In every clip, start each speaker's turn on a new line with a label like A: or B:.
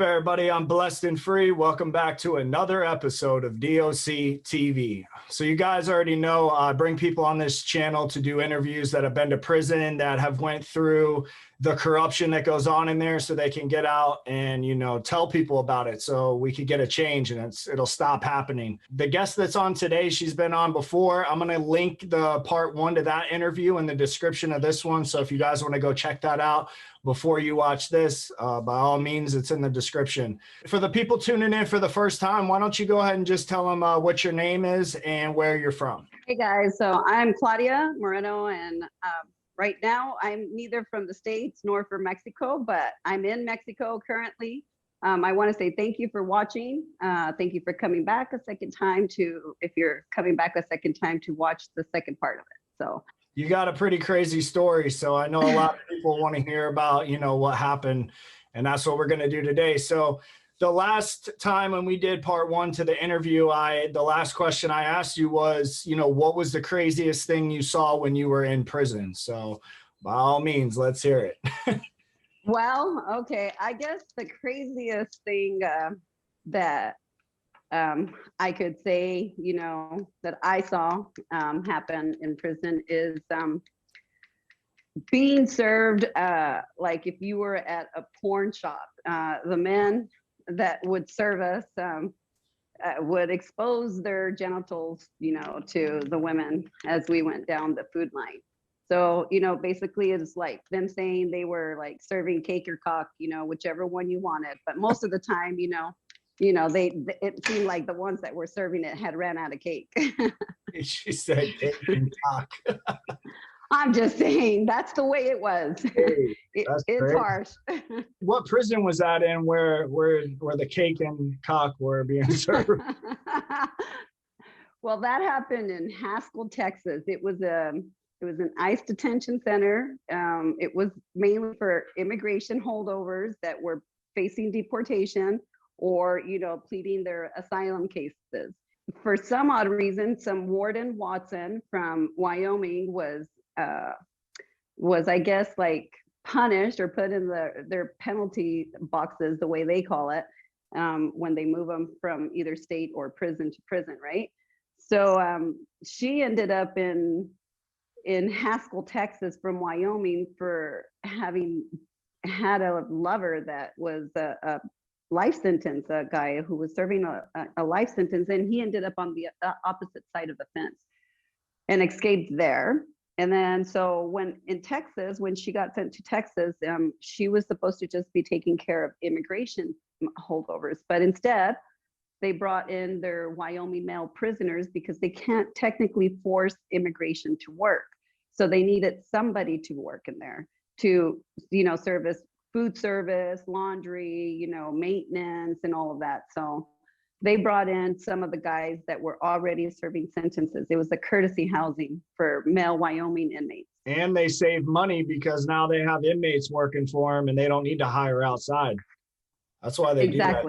A: up, everybody? I'm Blessed and Free. Welcome back to another episode of DOC TV. So you guys already know I bring people on this channel to do interviews that have been to prison, that have went through the corruption that goes on in there so they can get out and, tell people about it so we could get a change and it'll stop happening. The guest that's on today, she's been on before. I'm going to link the part 1 to that interview in the description of this one. So if you guys want to go check that out before you watch this, by all means, it's in the description. For the people tuning in for the first time, why don't you go ahead and just tell them what your name is and where you're from?
B: Hey guys, so I'm Claudia Moreno, and right now I'm neither from the States nor from Mexico, but I'm in Mexico currently. I want to say thank you for watching. Thank you for coming back a second time if you're coming back a second time to watch the second part of it. So
A: you got a pretty crazy story. So I know a lot of people want to hear about, what happened, and that's what we're going to do today. So the last time when we did part 1 to the interview, the last question I asked you was, what was the craziest thing you saw when you were in prison? So by all means, let's hear it.
B: Well, okay. I guess the craziest thing that I could say, that I saw happen in prison is being served like if you were at a porn shop. The men that would serve us would expose their genitals, to the women as we went down the food line. So, basically it's like them saying they were like serving cake or cock, whichever one you wanted. But most of the time, it seemed like the ones that were serving it had ran out of cake.
A: She said cake and cock.
B: I'm just saying that's the way it was.
A: Hey,
B: it's harsh.
A: What prison was that in where the cake and cock were being served?
B: Well, that happened in Haskell, Texas. It was an ICE detention center. It was mainly for immigration holdovers that were facing deportation or, pleading their asylum cases. For some odd reason, some Warden Watson from Wyoming was I guess like punished or put in their penalty boxes, the way they call it, when they move them from either state or prison to prison, right? So she ended up in Haskell, Texas from Wyoming for having had a lover that was a life sentence, a guy who was serving a life sentence, and he ended up on the opposite side of the fence and escaped there. And then so when she got sent to Texas, she was supposed to just be taking care of immigration holdovers, but instead they brought in their Wyoming male prisoners because they can't technically force immigration to work. So they needed somebody to work in there to, service food service, laundry, maintenance and all of that. So they brought in some of the guys that were already serving sentences. It was a courtesy housing for male Wyoming inmates.
A: And they saved money because now they have inmates working for them and they don't need to hire outside. That's why they do that.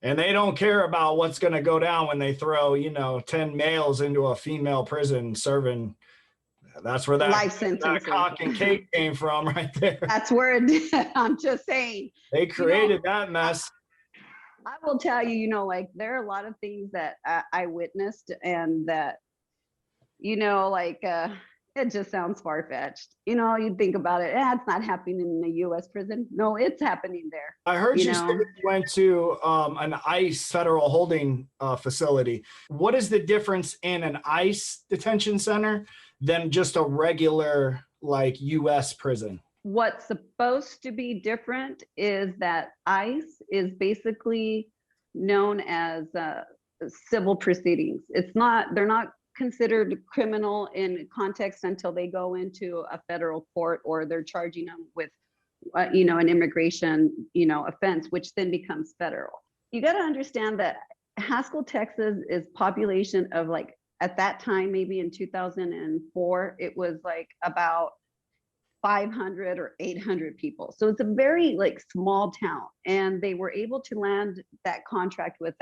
A: And they don't care about what's going to go down when they throw, 10 males into a female prison serving. That's where that cock and cake came from right there.
B: That's where I'm just saying.
A: They created that mess.
B: I will tell you, there are a lot of things that I witnessed and that, it just sounds far-fetched. You think about it, it's not happening in the U.S. prison. No, it's happening there.
A: I heard you said you went to an ICE federal holding facility. What is the difference in an ICE detention center than just a regular, U.S. prison?
B: What's supposed to be different is that ICE is basically known as civil proceedings. They're not considered criminal in context until they go into a federal court or they're charging them with, an immigration, offense, which then becomes federal. You got to understand that Haskell, Texas is population of at that time, maybe in 2004, it was about 500 or 800 people. So it's a very small town, and they were able to land that contract with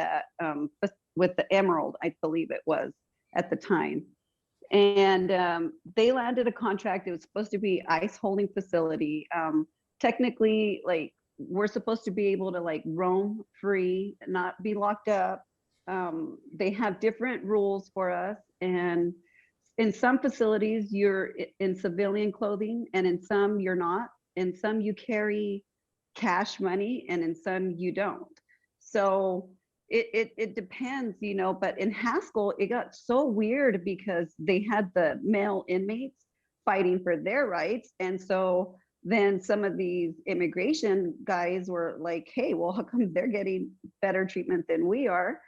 B: with the Emerald, I believe it was at the time. And they landed a contract. It was supposed to be ICE holding facility. Technically, we're supposed to be able to like roam free, not be locked up. They have different rules for us, and in some facilities you're in civilian clothing, and in some you're not. In some you carry cash money, and in some you don't. So it depends, you know. But in Haskell, it got so weird because they had the male inmates fighting for their rights, and so then some of these immigration guys were like, hey, well, how come they're getting better treatment than we are?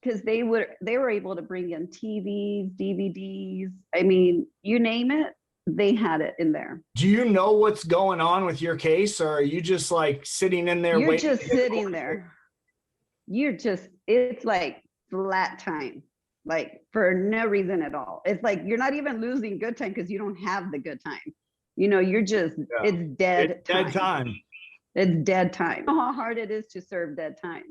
B: Because they were able to bring in TVs, DVDs. I mean, you name it, they had it in there.
A: Do you know what's going on with your case, or are you just like sitting in there
B: You're
A: waiting?
B: just sitting there. It's like flat time, like for no reason at all. It's like you're not even losing good time because you don't have the good time. You know, you're just, it's dead time.
A: Dead time.
B: It's dead time. You know how hard it is to serve dead time.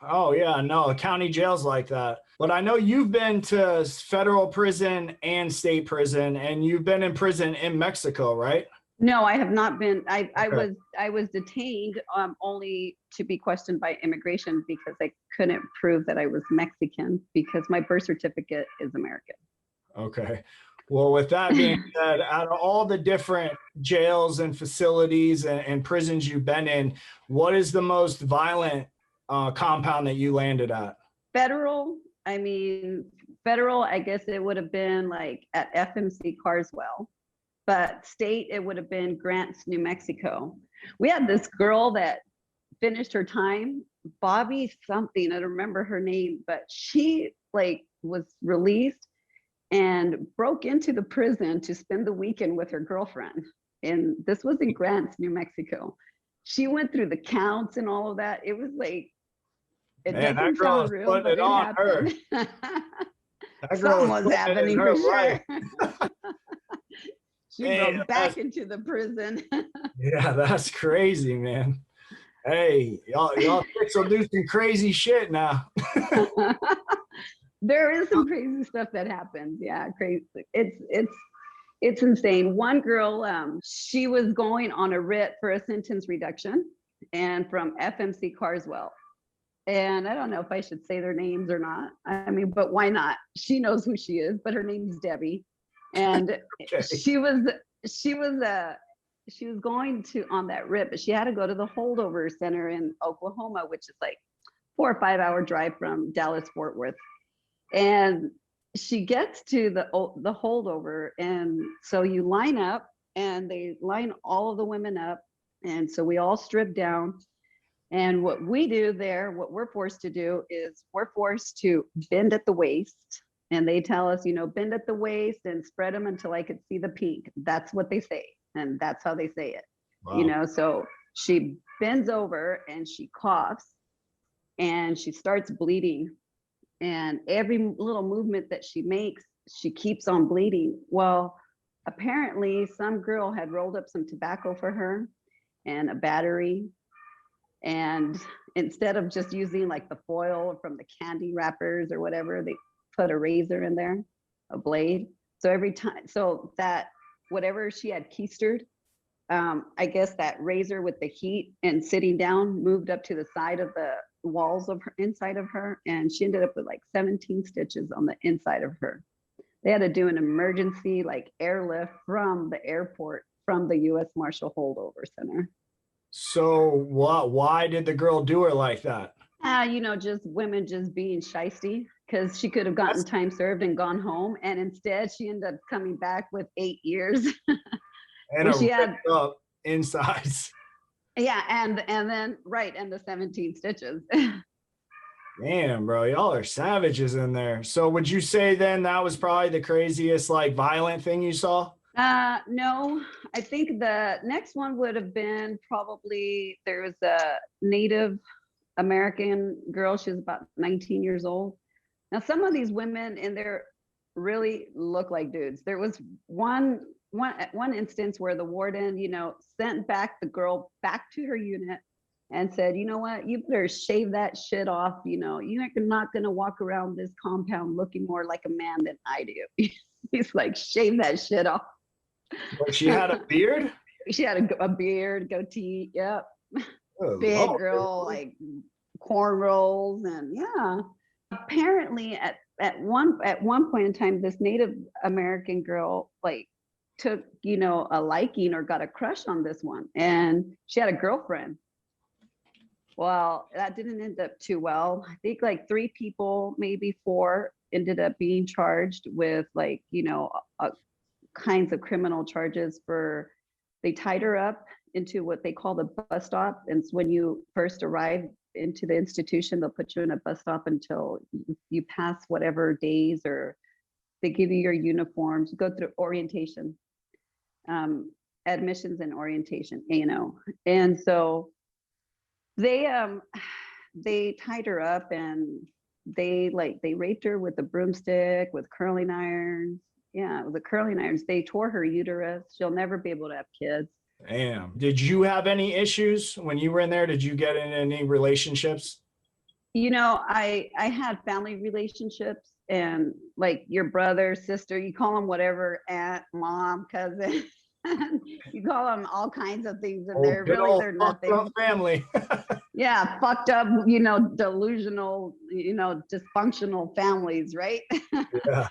A: Oh yeah, no, county jails like that. But I know you've been to federal prison and state prison, and you've been in prison in Mexico, right?
B: No, I have not been. I
A: Okay.
B: was detained only to be questioned by immigration because I couldn't prove that I was Mexican because my birth certificate is American.
A: Okay. Well, with that being said, out of all the different jails and facilities and prisons you've been in, what is the most violent compound that you landed at?
B: Federal, I mean, federal, I guess it would have been like at FMC Carswell, but state, it would have been Grants, New Mexico. We had this girl that finished her time, Bobby something, I don't remember her name, but she like was released and broke into the prison to spend the weekend with her girlfriend. And this was in Grants, New Mexico. She went through the counts and all of that. It was like, it
A: Man, that
B: doesn't
A: girl
B: sound
A: is
B: real,
A: putting
B: but
A: it
B: it
A: on her.
B: happened.
A: That girl
B: Something
A: is
B: was
A: putting it in
B: happening
A: her
B: for sure.
A: life.
B: She
A: Man,
B: broke back into the prison.
A: yeah, that's crazy, man. Hey, y'all kids will do some crazy shit now.
B: There is some crazy stuff that happens. Yeah, crazy. It's insane. One girl, she was going on a writ for a sentence reduction, and from FMC Carswell. And I don't know if I should say their names or not. I mean, but why not? She knows who she is, but her name's Debbie. And
A: Okay.
B: she was going to on that writ, but she had to go to the holdover center in Oklahoma, which is like 4 or 5 hour drive from Dallas Fort Worth. And she gets to the holdover, and so you line up, and they line all of the women up, and so we all strip down. And what we do there, what we're forced to do is we're forced to bend at the waist, and they tell us, you know, bend at the waist and spread them until I could see the pink. That's what they say, and that's how they say it.
A: Wow.
B: You know, so she bends over and she coughs, and she starts bleeding. And every little movement that she makes, she keeps on bleeding. Well, apparently some girl had rolled up some tobacco for her and a battery. And instead of just using like the foil from the candy wrappers or whatever, they put a razor in there, a blade. So every time, so that whatever she had keistered, I guess that razor with the heat and sitting down moved up to the side of the walls of her, inside of her, and she ended up with like 17 stitches on the inside of her. They had to do an emergency like airlift from the airport, from the U.S. Marshal Holdover Center.
A: So why did the girl do her like that?
B: You know, just women just being shisty, because she could have gotten time served and gone home, and instead she ended up coming back with 8 years.
A: And
B: she had
A: up insides.
B: Yeah, and then right, and the 17 stitches.
A: Damn, bro, y'all are savages in there. So would you say then that was probably the craziest like violent thing you saw?
B: No, I think the next one would have been probably, there was a Native American girl. She was about 19 years old. Now, some of these women in there really look like dudes. There was one instance where the warden, you know, sent back the girl back to her unit and said, you know what, you better shave that shit off. You know, you're not going to walk around this compound looking more like a man than I do. He's like, shave that shit off.
A: But she had a beard?
B: She had a beard, goatee. Yep.
A: Oh,
B: big
A: oh,
B: girl, like cornrows, and yeah. Apparently, at one point in time, this Native American girl like took a liking or got a crush on this one, and she had a girlfriend. Well, that didn't end up too well. I think like 3 people, maybe 4, ended up being charged with like kinds of criminal charges for. They tied her up into what they call the bus stop, and it's when you first arrive into the institution, they'll put you in a bus stop until you pass whatever days, or they give you your uniforms. You go through orientation, admissions and orientation, and so they tied her up, and they raped her with a broomstick, with curling irons. Yeah, with the curling irons. They tore her uterus. She'll never be able to have kids.
A: damn. Did you have any issues when you were in there? Did you get in any relationships?
B: I had family relationships, and like your brother, sister, you call them whatever, aunt, mom, cousin. You call them all kinds of things, and
A: Oh, good old
B: they're
A: fucked
B: nothing.
A: up family.
B: Yeah, fucked up, delusional, dysfunctional families, right?
A: Yeah.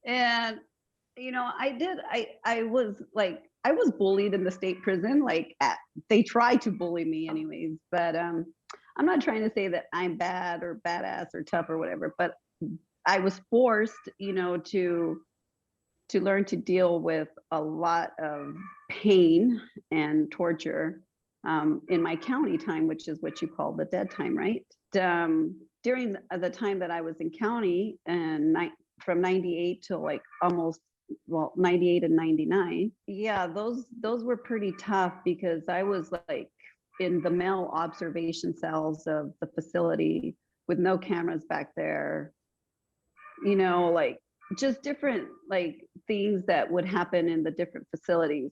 B: And I was bullied in the state prison. They tried to bully me anyways, but I'm not trying to say that I'm bad or badass or tough or whatever, but I was forced, to learn to deal with a lot of pain and torture in my county time, which is what you call the dead time, right? During the time that I was in county, and from 98 to like almost 98 and 99, yeah, those were pretty tough, because I was like in the male observation cells of the facility with no cameras back there, like just different like things that would happen in the different facilities.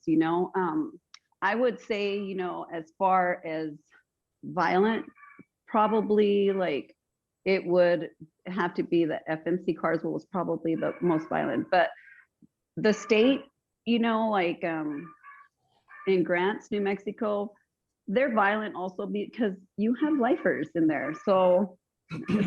B: I would say, as far as violent, probably like it would have to be the FMC Carswell was probably the most violent. But the state, in Grants, New Mexico, they're violent also because you have lifers in there. So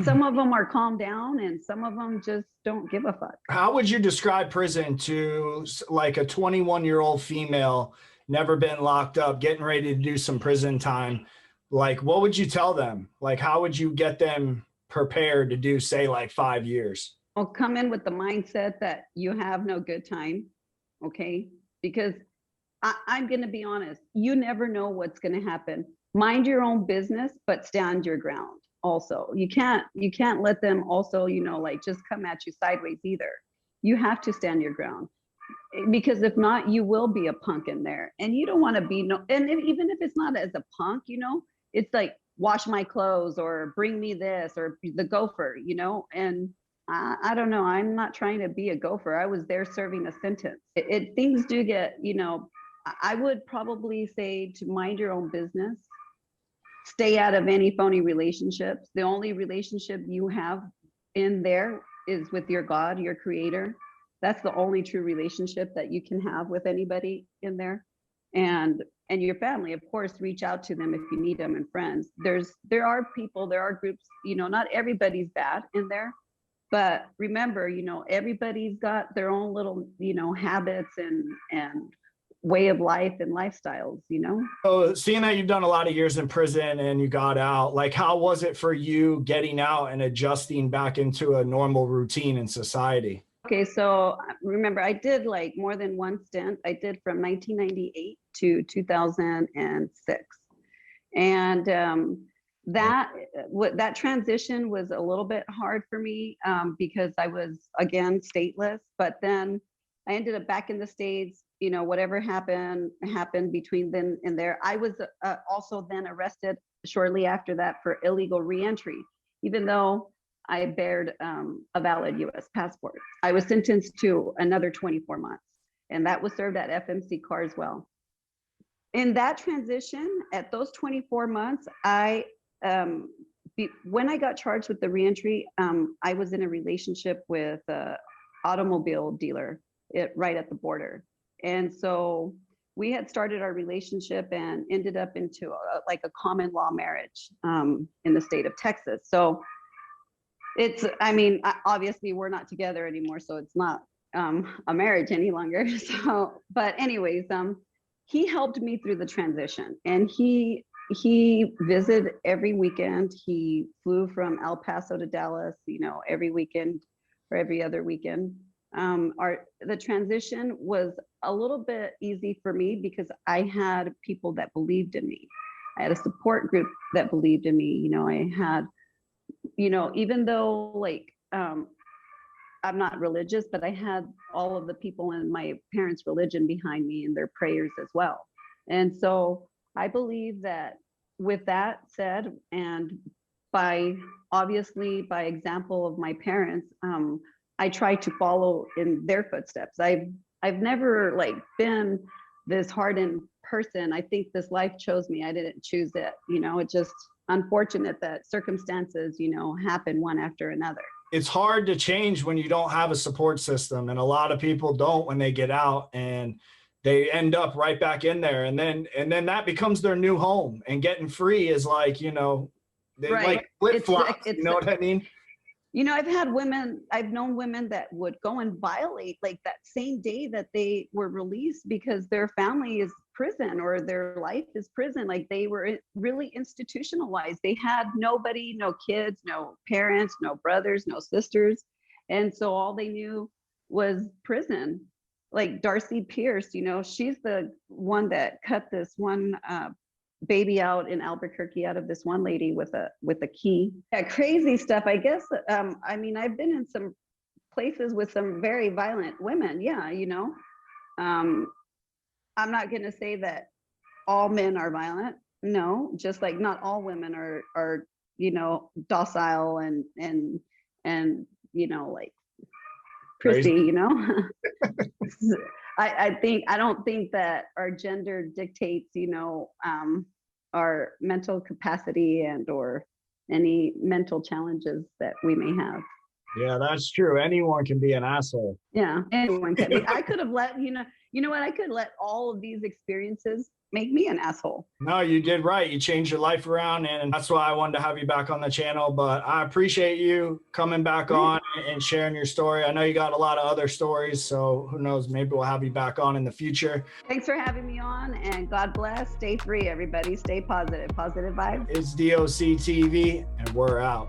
B: some of them are calmed down, and some of them just don't give a fuck.
A: How would you describe prison to like a 21-year-old female, never been locked up, getting ready to do some prison time? Like, what would you tell them? Like, how would you get them prepared to do, say, like 5 years?
B: I'll come in with the mindset that you have no good time, okay? Because I'm going to be honest, you never know what's going to happen. Mind your own business, but stand your ground. Also, you can't let them also, just come at you sideways either. You have to stand your ground, because if not, you will be a punk in there, and you don't want to be even if it's not as a punk, it's like wash my clothes or bring me this or the gopher, and I don't know. I'm not trying to be a gopher. I was there serving a sentence. Things do get, I would probably say to mind your own business. Stay out of any phony relationships. The only relationship you have in there is with your God, your creator. That's the only true relationship that you can have with anybody in there. And your family, of course, reach out to them if you need them, and friends. There are people, there are groups, not everybody's bad in there. But remember, everybody's got their own little, habits and way of life and lifestyles.
A: So seeing that you've done a lot of years in prison and you got out, like, how was it for you getting out and adjusting back into a normal routine in society?
B: Okay, so remember, I did like more than one stint. I did from 1998 to 2006. And that transition was a little bit hard for me, because I was, again, stateless. But then I ended up back in the States. Whatever happened between then and there. I was also then arrested shortly after that for illegal reentry, even though I bared a valid U.S. passport. I was sentenced to another 24 months, and that was served at FMC Carswell. In that transition, at those 24 months, when I got charged with the reentry, I was in a relationship with an automobile dealer right at the border. And so we had started our relationship and ended up into like a common law marriage in the state of Texas. So it's, I mean, obviously we're not together anymore, so it's not a marriage any longer. So, but anyways, he helped me through the transition, and he visited every weekend. He flew from El Paso to Dallas, you know, every weekend or every other weekend. The transition was a little bit easy for me because I had people that believed in me. I had a support group that believed in me. You know, I had, you know, even though like I'm not religious, but I had all of the people in my parents' religion behind me and their prayers as well. And so I believe that with that said, and by obviously by example of my parents, I try to follow in their footsteps. I've never like been this hardened person. I think this life chose me. I didn't choose it. You know, it's just unfortunate that circumstances, you know, happen one after another.
A: It's hard to change when you don't have a support system, and a lot of people don't when they get out, and they end up right back in there, and then that becomes their new home, and getting free is like, you know, they
B: Right.
A: like flip-flops, you know what I mean?
B: You know, I've known women that would go and violate like that same day that they were released because their family is prison or their life is prison. Like they were really institutionalized. They had nobody, no kids, no parents, no brothers, no sisters. And so all they knew was prison. Like Darcy Pierce, you know, she's the one that cut this one baby out in Albuquerque out of this one lady with a key. Yeah, crazy stuff. I guess I mean, I've been in some places with some very violent women. Yeah, you know. I'm not gonna say that all men are violent. No, just like not all women are, you know, docile and you know, like prissy, you know. I don't think that our gender dictates, you know, our mental capacity and or any mental challenges that we may have.
A: Yeah, that's true. Anyone can be an asshole.
B: Yeah, anyone can be. I could have let, you know what, I could let all of these experiences make me an asshole.
A: No, you did right. You changed your life around, and that's why I wanted to have you back on the channel. But I appreciate you coming back on and sharing your story. I know you got a lot of other stories, so who knows, maybe we'll have you back on in the future.
B: Thanks for having me on, and God bless. Stay free, everybody. Stay positive. Positive vibes.
A: It's DOC TV, and we're out.